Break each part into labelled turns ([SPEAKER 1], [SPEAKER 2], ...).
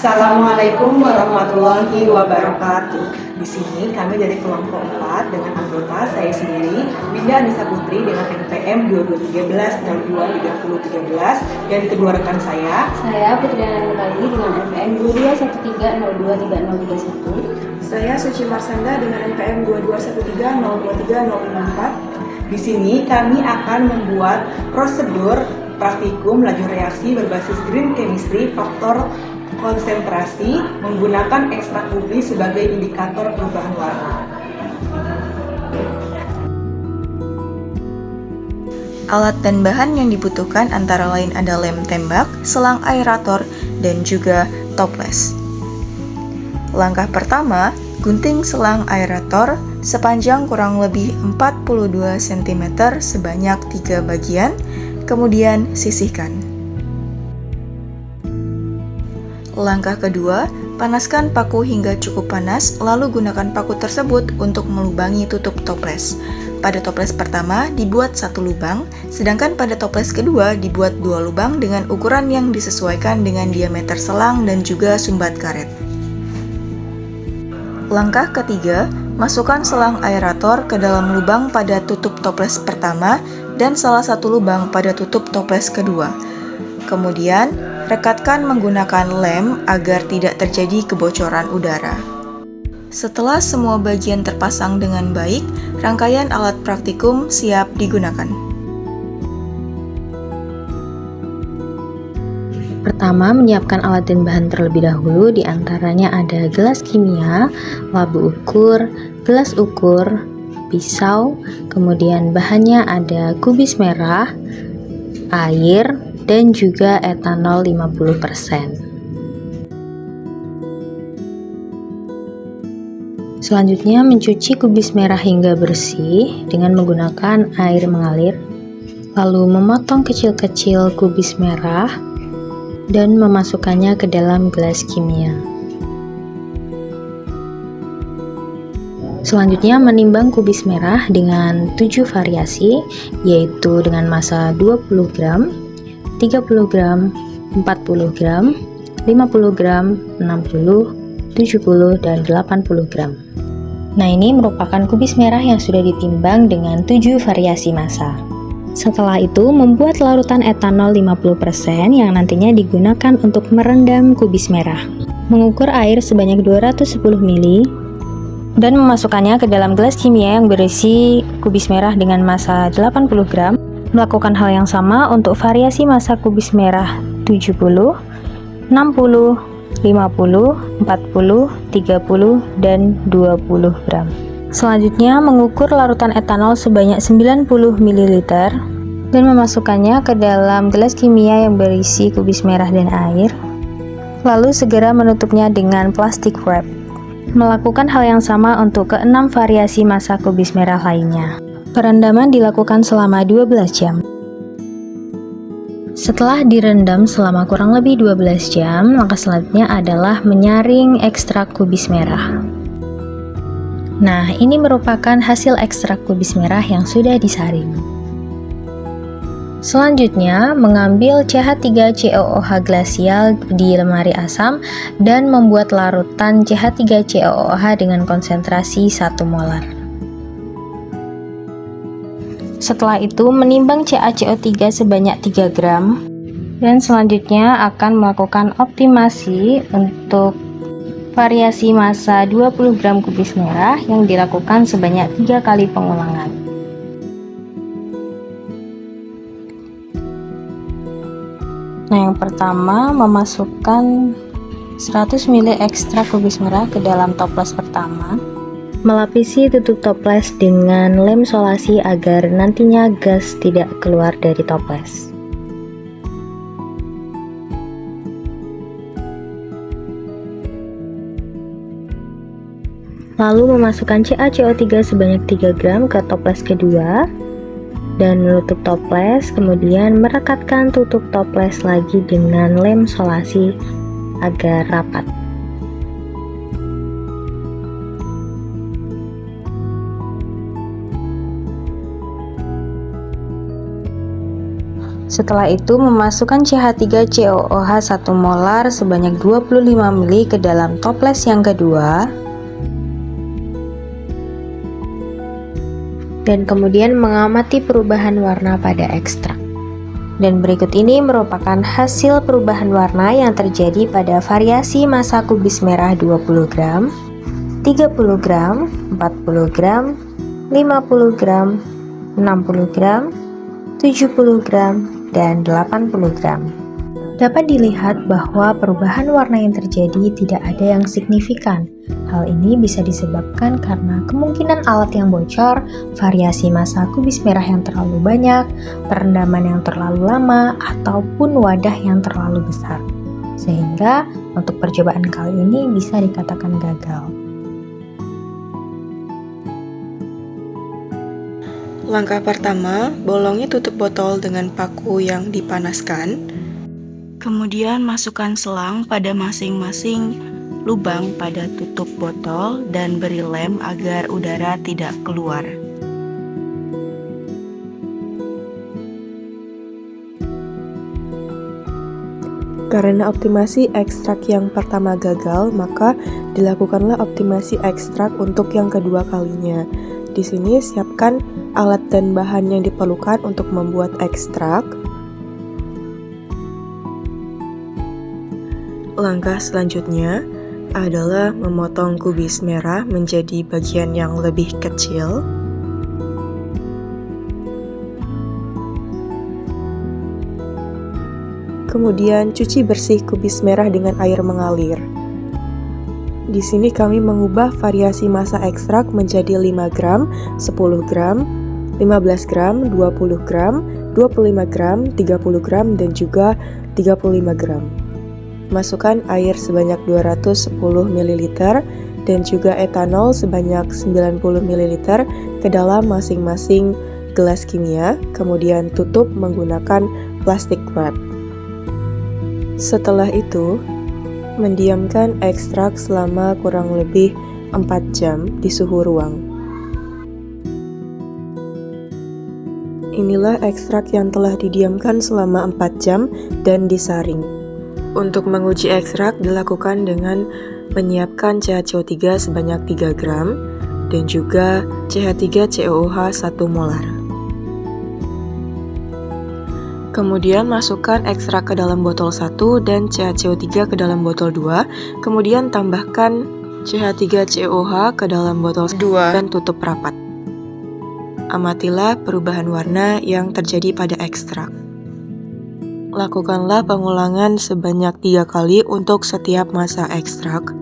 [SPEAKER 1] Assalamualaikum warahmatullahi wabarakatuh. Di sini kami dari kelompok 4 dengan anggota saya sendiri, Winda Anissa Putri dengan NPM 2213-02-3013 dan kedua rekan saya
[SPEAKER 2] Putri Anandali dengan NPM 2213-023031.
[SPEAKER 3] Saya Suci Marsanda dengan NPM 2213-023054.
[SPEAKER 1] Di sini kami akan membuat prosedur praktikum laju reaksi berbasis green chemistry faktor konsentrasi menggunakan ekstrak ubi sebagai indikator perubahan warna.
[SPEAKER 4] Alat dan bahan yang dibutuhkan antara lain ada lem tembak, selang aerator, dan juga toples. Langkah pertama, gunting selang aerator sepanjang kurang lebih 42 cm sebanyak 3 bagian, kemudian sisihkan. Langkah kedua, panaskan paku hingga cukup panas, lalu gunakan paku tersebut untuk melubangi tutup toples. Pada toples pertama dibuat 1 lubang, sedangkan pada toples kedua dibuat 2 lubang dengan ukuran yang disesuaikan dengan diameter selang dan juga sumbat karet. Langkah ketiga, masukkan selang aerator ke dalam lubang pada tutup toples pertama dan salah satu lubang pada tutup toples kedua. Kemudian, rekatkan menggunakan lem agar tidak terjadi kebocoran udara. Setelah semua bagian terpasang dengan baik, rangkaian alat praktikum siap digunakan.
[SPEAKER 2] Pertama, menyiapkan alat dan bahan terlebih dahulu, di antaranya ada gelas kimia, labu ukur, gelas ukur, pisau, kemudian bahannya ada kubis merah, air, dan juga etanol 50%. Selanjutnya, mencuci kubis merah hingga bersih dengan menggunakan air mengalir, lalu memotong kecil-kecil kubis merah dan memasukkannya ke dalam gelas kimia. Selanjutnya, menimbang kubis merah dengan 7 variasi, yaitu dengan massa 20 gram, 30 gram, 40 gram, 50 gram, 60, 70, dan 80 gram. Nah, ini merupakan kubis merah yang sudah ditimbang dengan 7 variasi massa. Setelah itu, membuat larutan etanol 50% yang nantinya digunakan untuk merendam kubis merah. Mengukur air sebanyak 210 ml dan memasukkannya ke dalam gelas kimia yang berisi kubis merah dengan massa 80 gram. Melakukan hal yang sama untuk variasi massa kubis merah 70, 60, 50, 40, 30, dan 20 gram. Selanjutnya, mengukur larutan etanol sebanyak 90 ml dan memasukkannya ke dalam gelas kimia yang berisi kubis merah dan air. Lalu segera menutupnya dengan plastik wrap. Melakukan hal yang sama untuk ke-6 variasi massa kubis merah lainnya. Perendaman dilakukan selama 12 jam. Setelah direndam selama kurang lebih 12 jam, langkah selanjutnya adalah menyaring ekstrak kubis merah. Nah, ini merupakan hasil ekstrak kubis merah yang sudah disaring. Selanjutnya, mengambil CH3COOH glasial di lemari asam dan membuat larutan CH3COOH dengan konsentrasi 1 molar. Setelah itu, menimbang CaCO3 sebanyak 3 gram dan selanjutnya akan melakukan optimasi untuk variasi massa 20 gram kubis merah yang dilakukan sebanyak 3 kali pengulangan. Nah, yang pertama, memasukkan 100 ml ekstrak kubis merah ke dalam toples pertama. Melapisi tutup toples dengan lem solasi agar nantinya gas tidak keluar dari toples. Lalu memasukkan CaCO3 sebanyak 3 gram ke toples kedua dan menutup toples, kemudian merekatkan tutup toples lagi dengan lem solasi agar rapat. Setelah itu memasukkan CH3COOH 1 molar sebanyak 25 ml ke dalam toples yang kedua. Dan kemudian mengamati perubahan warna pada ekstrak. Dan berikut ini merupakan hasil perubahan warna yang terjadi pada variasi massa kubis merah 20 gram, 30 gram, 40 gram, 50 gram, 60 gram, 70 gram, dan 80 gram. Dapat dilihat bahwa perubahan warna yang terjadi tidak ada yang signifikan. Hal ini bisa disebabkan karena kemungkinan alat yang bocor, variasi massa kubis merah yang terlalu banyak, perendaman yang terlalu lama, ataupun wadah yang terlalu besar. Sehingga untuk percobaan kali ini bisa dikatakan gagal.
[SPEAKER 4] Langkah pertama, bolongi tutup botol dengan paku yang dipanaskan. Kemudian masukkan selang pada masing-masing lubang pada tutup botol dan beri lem agar udara tidak keluar.
[SPEAKER 3] Karena optimasi ekstrak yang pertama gagal, maka dilakukanlah optimasi ekstrak untuk yang kedua kalinya. Di sini siapkan alat dan bahan yang diperlukan untuk membuat ekstrak. Langkah selanjutnya adalah memotong kubis merah menjadi bagian yang lebih kecil. Kemudian cuci bersih kubis merah dengan air mengalir. Di sini kami mengubah variasi massa ekstrak menjadi 5 gram, 10 gram, 15 gram, 20 gram, 25 gram, 30 gram, dan juga 35 gram. Masukkan air sebanyak 210 ml dan juga etanol sebanyak 90 ml ke dalam masing-masing gelas kimia, kemudian tutup menggunakan plastik wrap. Setelah itu, mendiamkan ekstrak selama kurang lebih 4 jam di suhu ruang. Inilah ekstrak yang telah didiamkan selama 4 jam dan disaring. Untuk menguji ekstrak dilakukan dengan menyiapkan CaCO3 sebanyak 3 gram dan juga CH3COOH 1 molar. Kemudian masukkan ekstrak ke dalam botol 1 dan CaCO3 ke dalam botol 2, kemudian tambahkan CH3COOH ke dalam botol 2 dan tutup rapat. Amatilah perubahan warna yang terjadi pada ekstrak. Lakukanlah pengulangan sebanyak 3 kali untuk setiap massa ekstrak.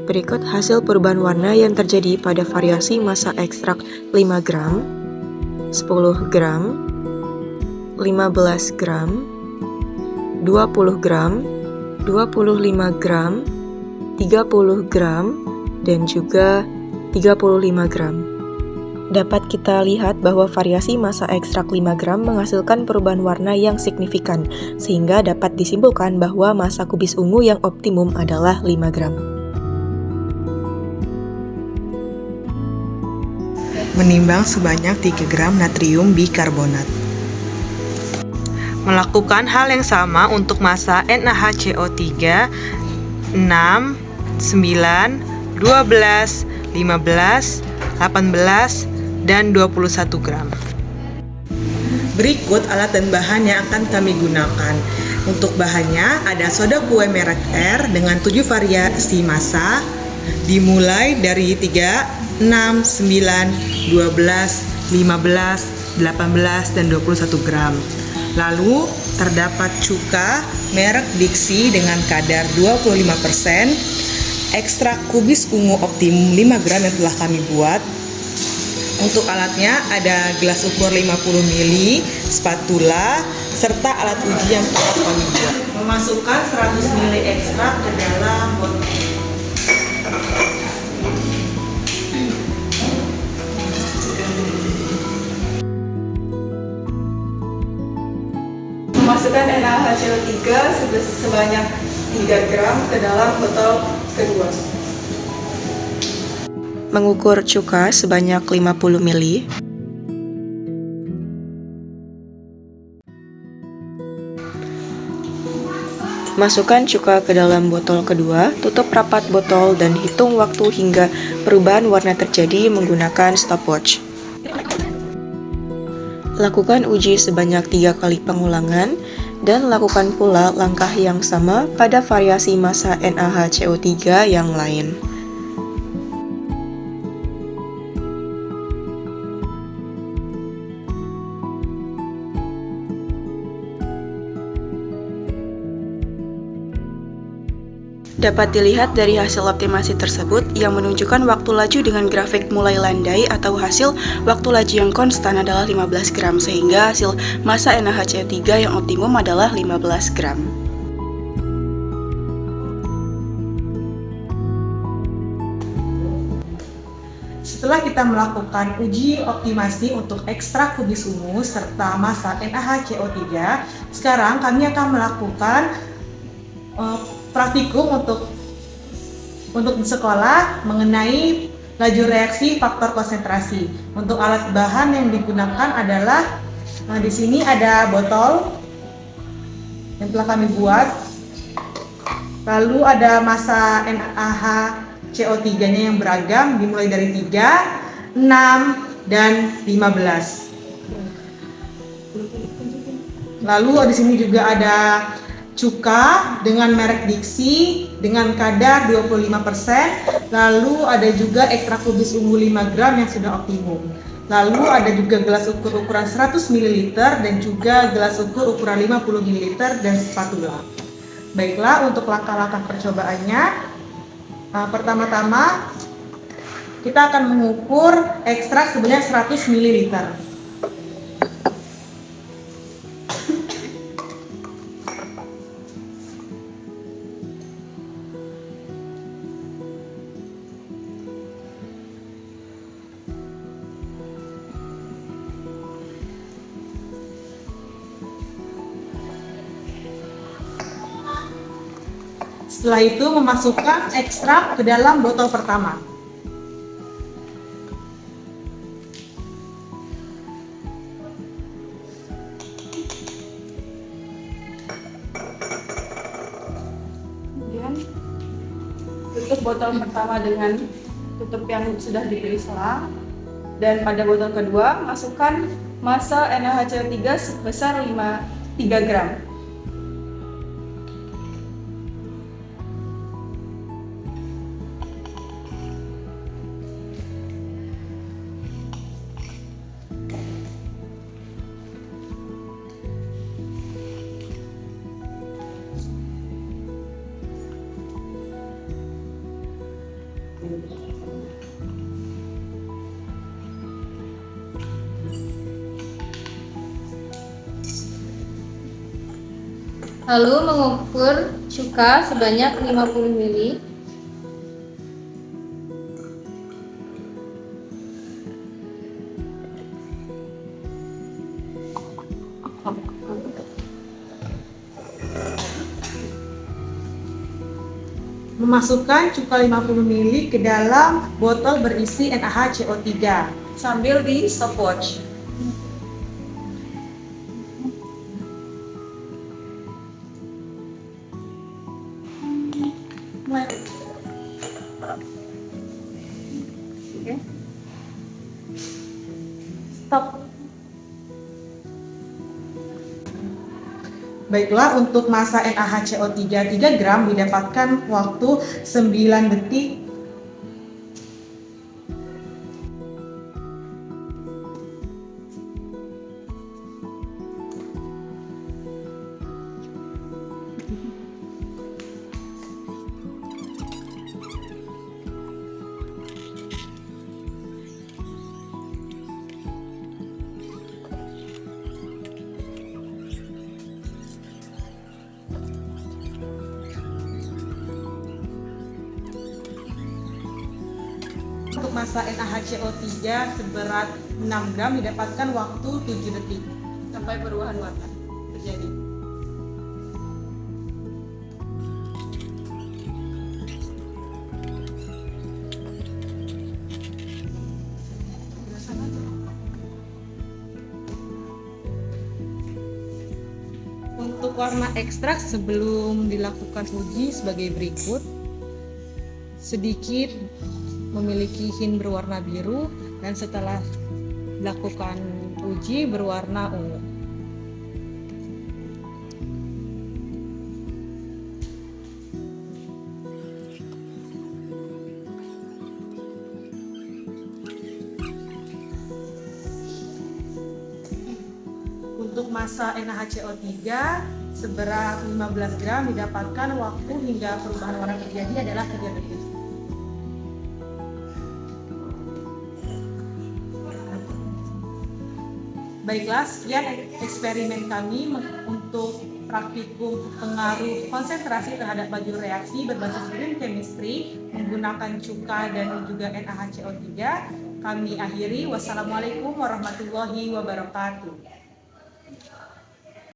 [SPEAKER 3] Berikut hasil perubahan warna yang terjadi pada variasi massa ekstrak 5 gram, 10 gram, 15 gram, 20 gram, 25 gram, 30 gram, dan juga 35 gram. Dapat kita lihat bahwa variasi massa ekstrak 5 gram menghasilkan perubahan warna yang signifikan, sehingga dapat disimpulkan bahwa massa kubis ungu yang optimum adalah 5 gram.
[SPEAKER 1] Menimbang sebanyak 3 gram natrium bikarbonat. Melakukan hal yang sama untuk massa NaHCO3 6, 9, 12, 15, 18, dan 21 gram. Berikut alat dan bahan yang akan kami gunakan. Untuk bahannya ada soda kue merek R dengan 7 variasi massa, dimulai dari 3, 6, 9, 12, 15, 18, dan 21 gram. Lalu terdapat cuka merek Dixi dengan kadar 25%, ekstrak kubis ungu optimum 5 gram yang telah kami buat. Untuk alatnya ada gelas ukur 50 ml, spatula, serta alat uji yang telah kami buat. Memasukkan 100 ml ekstrak ke dalam botol.
[SPEAKER 3] Masukkan NaHCO3 sebanyak 3 gram ke dalam botol kedua.
[SPEAKER 4] Mengukur cuka sebanyak 50 ml. Masukkan cuka ke dalam botol kedua, tutup rapat botol dan hitung waktu hingga perubahan warna terjadi menggunakan stopwatch. Lakukan uji sebanyak 3 kali pengulangan dan lakukan pula langkah yang sama pada variasi massa NaHCO3 yang lain. Dapat dilihat dari hasil optimasi tersebut yang menunjukkan waktu laju dengan grafik mulai landai atau hasil waktu laju yang konstan adalah 15 gram sehingga hasil massa NaHCO3 yang optimum adalah 15 gram.
[SPEAKER 1] Setelah kita melakukan uji optimasi untuk ekstrak kubis ungu serta massa NaHCO3, sekarang kami akan melakukan praktikum untuk di sekolah mengenai laju reaksi faktor konsentrasi. Untuk alat bahan yang digunakan adalah di sini ada botol yang telah kami buat. Lalu ada massa NaHCO3-nya yang beragam dimulai dari 3, 6, dan 15. Lalu di sini juga ada cuka dengan merek Dixie dengan kadar 25%, lalu ada juga ekstrak kubis ungu 5 gram yang sudah optimum. Lalu ada juga gelas ukur ukuran 100 ml dan juga gelas ukur ukuran 50 ml dan spatula. Baiklah, untuk langkah-langkah percobaannya, pertama-tama kita akan mengukur ekstrak sebanyak 100 ml. Setelah itu memasukkan ekstrak ke dalam botol pertama.
[SPEAKER 5] Kemudian tutup botol pertama dengan tutup yang sudah diberi selang, dan pada botol kedua masukkan massa NaHCO3 sebesar 3 gram.
[SPEAKER 6] Lalu mengukur cuka sebanyak 50 ml.
[SPEAKER 1] Memasukkan cuka 50 ml ke dalam botol berisi NaHCO3
[SPEAKER 5] Sambil di stopwatch. Oke. Stop.
[SPEAKER 1] Baiklah, untuk massa NaHCO3 3 gram didapatkan waktu 9 detik. Untuk massa NaHCO3 seberat 6 gram didapatkan waktu 7 detik
[SPEAKER 5] Sampai perubahan warna terjadi.
[SPEAKER 7] Untuk warna ekstrak sebelum dilakukan uji sebagai berikut. Sedikit memiliki hint berwarna biru dan setelah dilakukan uji berwarna ungu. Untuk massa NaHCO3 seberat 15 gram didapatkan waktu hingga perubahan warna terjadi adalah 3 detik. Baiklah, sekian eksperimen kami untuk praktikum pengaruh konsentrasi terhadap baju reaksi berbasis green chemistry menggunakan cuka dan juga NaHCO3. Kami akhiri. Wassalamualaikum warahmatullahi wabarakatuh.